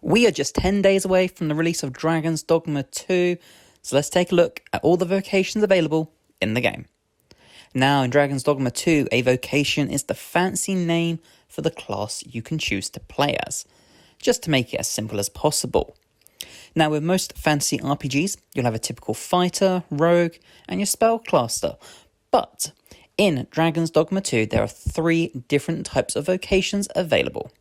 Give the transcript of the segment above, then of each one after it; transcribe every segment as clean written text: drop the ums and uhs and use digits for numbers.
We are just 10 days away from the release of Dragon's Dogma 2, so let's take a look at all the vocations available in the game. Now, in Dragon's Dogma 2, a vocation is the fancy name for the class you can choose to play as, just to make it as simple as possible. Now, with most fantasy RPGs, you'll have a typical fighter, rogue, and your spellcaster, but in Dragon's Dogma 2, there are 3 different types of vocations available.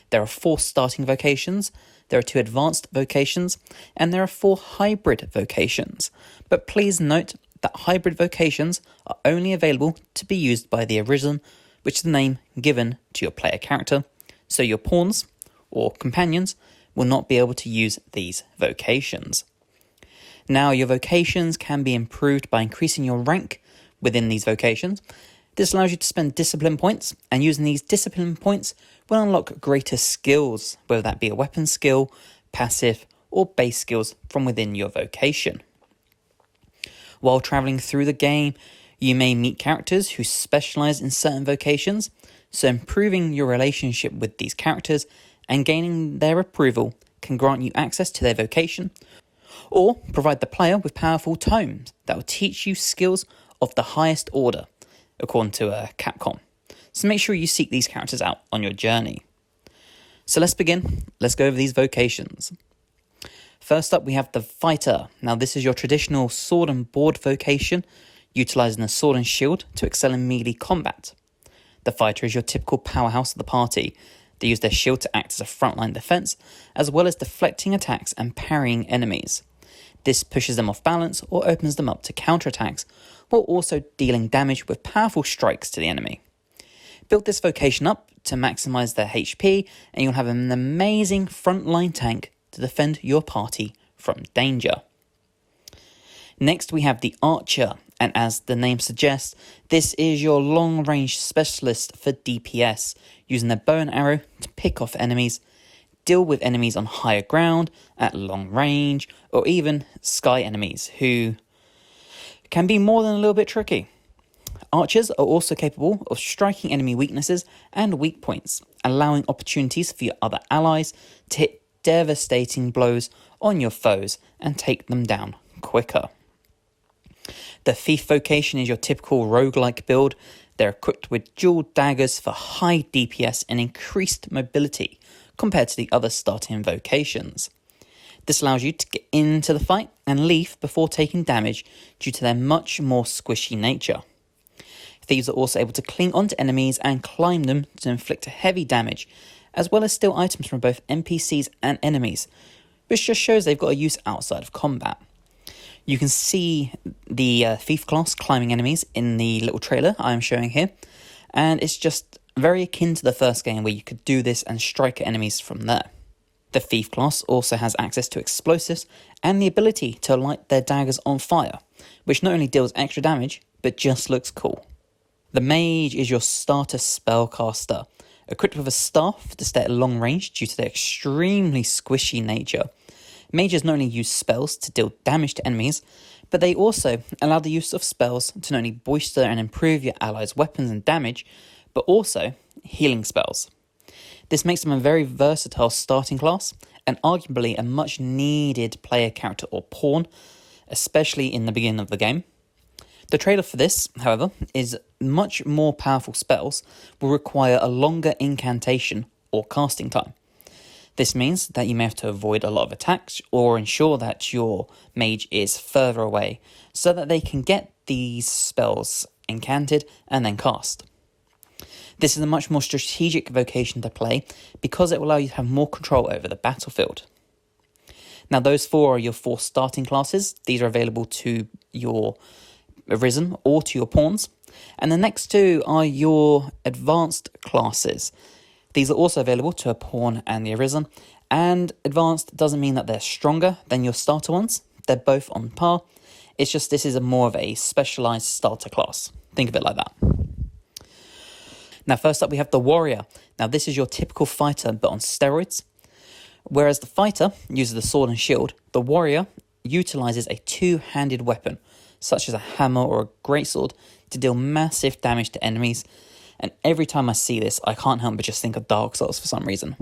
There are 4 starting vocations, there are 2 advanced vocations, and there are 4 hybrid vocations. But please note that hybrid vocations are only available to be used by the Arisen, which is the name given to your player character, so your pawns or companions will not be able to use these vocations. Now, your vocations can be improved by increasing your rank within these vocations. This allows you to spend discipline points, and using these discipline points will unlock greater skills, whether that be a weapon skill, passive, or base skills from within your vocation. While travelling through the game, you may meet characters who specialise in certain vocations, so improving your relationship with these characters and gaining their approval can grant you access to their vocation, or provide the player with powerful tomes that will teach you skills of the highest order, according to Capcom. So make sure you seek these characters out on your journey. So let's begin. Let's go over these vocations. First up, we have the Fighter. Now, this is your traditional sword and board vocation, utilising a sword and shield to excel in melee combat. The Fighter is your typical powerhouse of the party. They use their shield to act as a frontline defence, as well as deflecting attacks and parrying enemies. This pushes them off balance or opens them up to counterattacks, while also dealing damage with powerful strikes to the enemy. Build this vocation up to maximise their HP, and you'll have an amazing frontline tank to defend your party from danger. Next, we have the Archer, and as the name suggests, this is your long-range specialist for DPS, using their bow and arrow to pick off enemies, deal with enemies on higher ground, at long range, or even sky enemies, who can be more than a little bit tricky. Archers are also capable of striking enemy weaknesses and weak points, allowing opportunities for your other allies to hit devastating blows on your foes and take them down quicker. The Thief vocation is your typical roguelike build. They're equipped with dual daggers for high DPS and increased mobility compared to the other starting vocations. This allows you to get into the fight and leave before taking damage due to their much more squishy nature. Thieves are also able to cling onto enemies and climb them to inflict heavy damage, as well as steal items from both NPCs and enemies, which just shows they've got a use outside of combat. You can see the Thief class climbing enemies in the little trailer I am showing here, and it's just very akin to the first game where you could do this and strike at enemies from there. The Thief class also has access to explosives and the ability to light their daggers on fire, which not only deals extra damage, but just looks cool. The Mage is your starter spellcaster, equipped with a staff to stay at long range due to their extremely squishy nature. Mages not only use spells to deal damage to enemies, but they also allow the use of spells to not only bolster and improve your allies' weapons and damage, but also healing spells. This makes them a very versatile starting class, and arguably a much needed player character or pawn, especially in the beginning of the game. The trade-off for this, however, is much more powerful spells will require a longer incantation or casting time. This means that you may have to avoid a lot of attacks or ensure that your mage is further away so that they can get these spells incanted and then cast. This is a much more strategic vocation to play because it will allow you to have more control over the battlefield. Now, those 4 are your 4 starting classes. These are available to your Arisen or to your pawns. And the next 2 are your advanced classes. These are also available to a pawn and the Arisen, and advanced doesn't mean that they're stronger than your starter ones. They're both on par. It's just this is more of a specialised starter class. Think of it like that. Now, first up, we have the Warrior. Now, this is your typical fighter, but on steroids. Whereas the fighter uses the sword and shield, the Warrior utilises a 2-handed weapon, such as a hammer or a greatsword, to deal massive damage to enemies. And every time I see this, I can't help but just think of Dark Souls for some reason.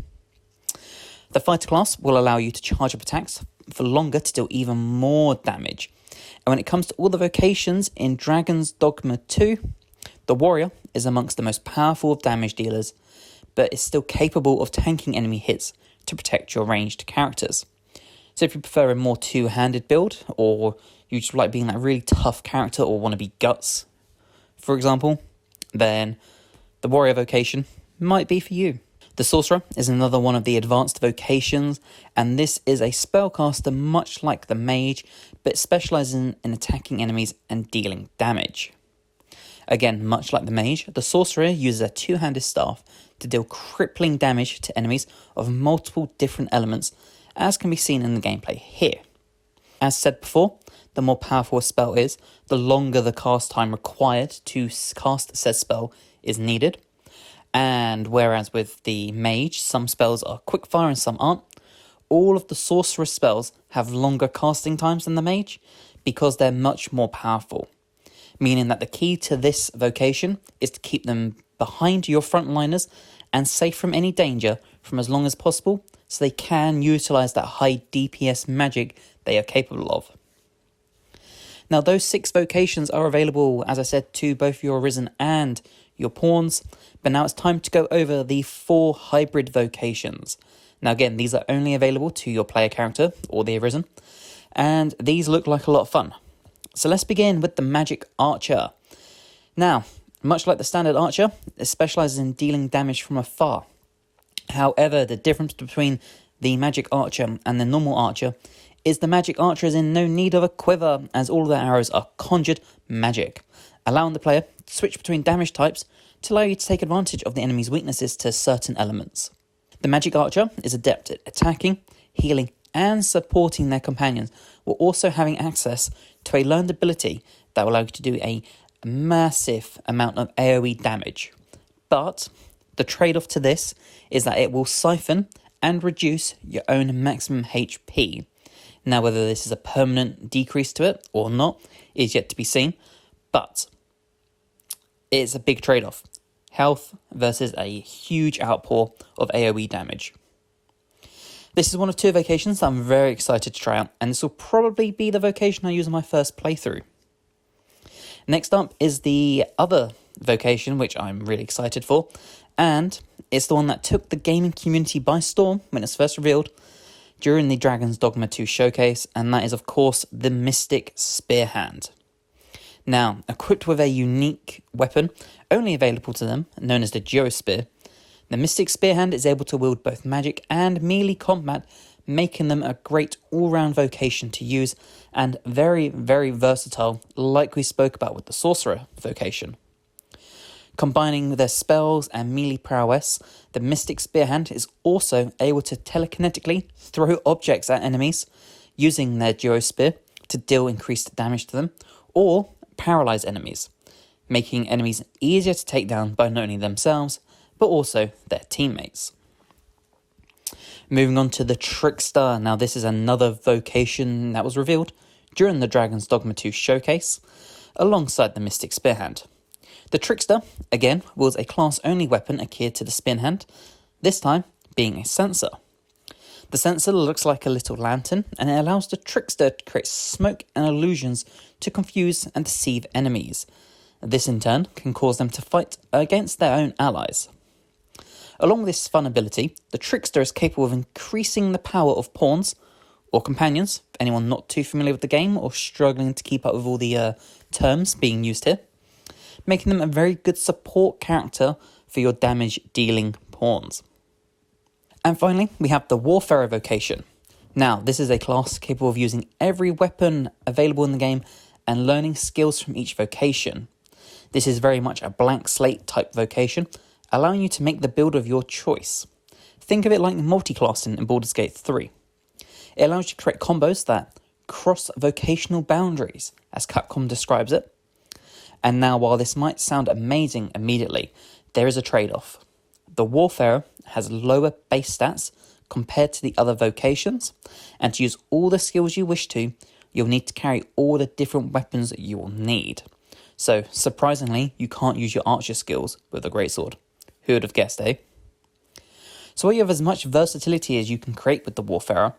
The fighter class will allow you to charge up attacks for longer to deal even more damage. And when it comes to all the vocations in Dragon's Dogma 2, the warrior is amongst the most powerful of damage dealers, but is still capable of tanking enemy hits to protect your ranged characters. So if you prefer a more two-handed build, or you just like being that really tough character or want to be guts, for example, then the warrior vocation might be for you. The sorcerer is another one of the advanced vocations, and this is a spellcaster much like the mage, but specialises in attacking enemies and dealing damage. Again, much like the mage, the sorcerer uses a two-handed staff to deal crippling damage to enemies of multiple different elements, as can be seen in the gameplay here. As said before, the more powerful a spell is, the longer the cast time required to cast said spell is needed. And whereas with the mage, some spells are quickfire and some aren't, all of the sorcerer spells have longer casting times than the mage because they're much more powerful. Meaning that the key to this vocation is to keep them behind your frontliners and safe from any danger from as long as possible, so they can utilise that high DPS magic they are capable of. Now those 6 vocations are available, as I said, to both your Arisen and your Pawns, but now it's time to go over the 4 hybrid vocations. Now again, these are only available to your player character or the Arisen, and these look like a lot of fun. So let's begin with the Magic Archer. Now, much like the standard archer, it specialises in dealing damage from afar. However, the difference between the Magic Archer and the normal archer is the Magic Archer is in no need of a quiver, as all of their arrows are conjured magic, allowing the player to switch between damage types to allow you to take advantage of the enemy's weaknesses to certain elements. The Magic Archer is adept at attacking, healing, and supporting their companions, while also having access to a learned ability that will allow you to do a massive amount of AoE damage. But the trade-off to this is that it will siphon and reduce your own maximum HP. Now, whether this is a permanent decrease to it or not is yet to be seen, but it's a big trade-off. Health versus a huge outpour of AoE damage. This is one of 2 vocations that I'm very excited to try out, and this will probably be the vocation I use in my first playthrough. Next up is the other vocation, which I'm really excited for, and it's the one that took the gaming community by storm when it's first revealed during the Dragon's Dogma 2 showcase, and that is of course the Mystic Spearhand. Now, equipped with a unique weapon only available to them, known as the Geospear, the Mystic Spearhand is able to wield both magic and melee combat, making them a great all-round vocation to use and very, very versatile, like we spoke about with the Sorcerer vocation. Combining their spells and melee prowess, the Mystic Spearhand is also able to telekinetically throw objects at enemies using their Geospear to deal increased damage to them, or paralyze enemies, making enemies easier to take down by not only themselves, but also their teammates. Moving on to the Trickster. Now this is another vocation that was revealed during the Dragon's Dogma 2 showcase, alongside the Mystic Spearhand. The Trickster, again, wields a class-only weapon akin to the Spearhand, this time being a censer. The censer looks like a little lantern, and it allows the Trickster to create smoke and illusions to confuse and deceive enemies. This in turn can cause them to fight against their own allies. Along with this fun ability, the Trickster is capable of increasing the power of pawns, or companions, for anyone not too familiar with the game or struggling to keep up with all the terms being used here, making them a very good support character for your damage-dealing pawns. And finally, we have the Warfarer vocation. Now, this is a class capable of using every weapon available in the game and learning skills from each vocation. This is very much a blank slate type vocation, allowing you to make the build of your choice. Think of it like multi-classing in Baldur's Gate 3. It allows you to create combos that cross vocational boundaries, as Capcom describes it. And now, while this might sound amazing immediately, there is a trade-off. The Warfarer has lower base stats compared to the other vocations, and to use all the skills you wish to, you'll need to carry all the different weapons that you will need. So, surprisingly, you can't use your archer skills with a greatsword. Who would have guessed, eh? So while you have as much versatility as you can create with the Warfarer,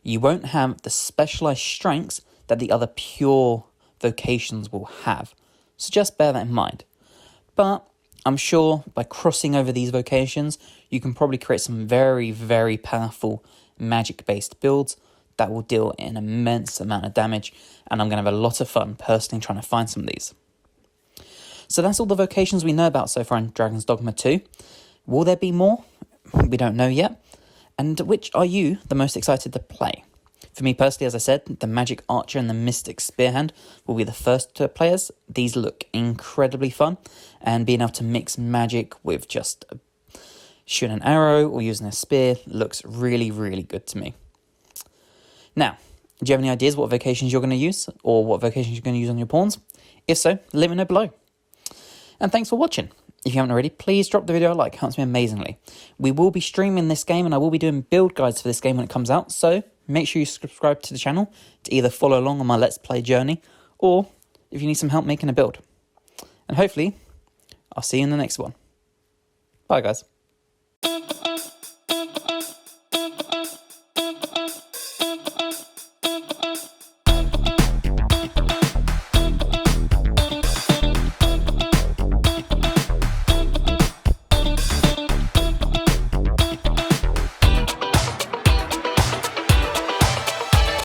you won't have the specialized strengths that the other pure vocations will have. So just bear that in mind. But I'm sure by crossing over these vocations, you can probably create some very, very powerful magic-based builds that will deal an immense amount of damage, and I'm going to have a lot of fun personally trying to find some of these. So that's all the vocations we know about so far in Dragon's Dogma 2. Will there be more? We don't know yet. And which are you the most excited to play? For me personally, as I said, the Magic Archer and the Mystic Spearhand will be the first players. These look incredibly fun, and being able to mix magic with just shooting an arrow or using a spear looks really, really good to me. Now, do you have any ideas what vocations you're going to use, or what vocations you're going to use on your pawns? If so, let me know below. And thanks for watching. If you haven't already, please drop the video a like, it helps me amazingly. We will be streaming this game, and I will be doing build guides for this game when it comes out, so make sure you subscribe to the channel to either follow along on my Let's Play journey, or if you need some help making a build. And hopefully, I'll see you in the next one. Bye guys.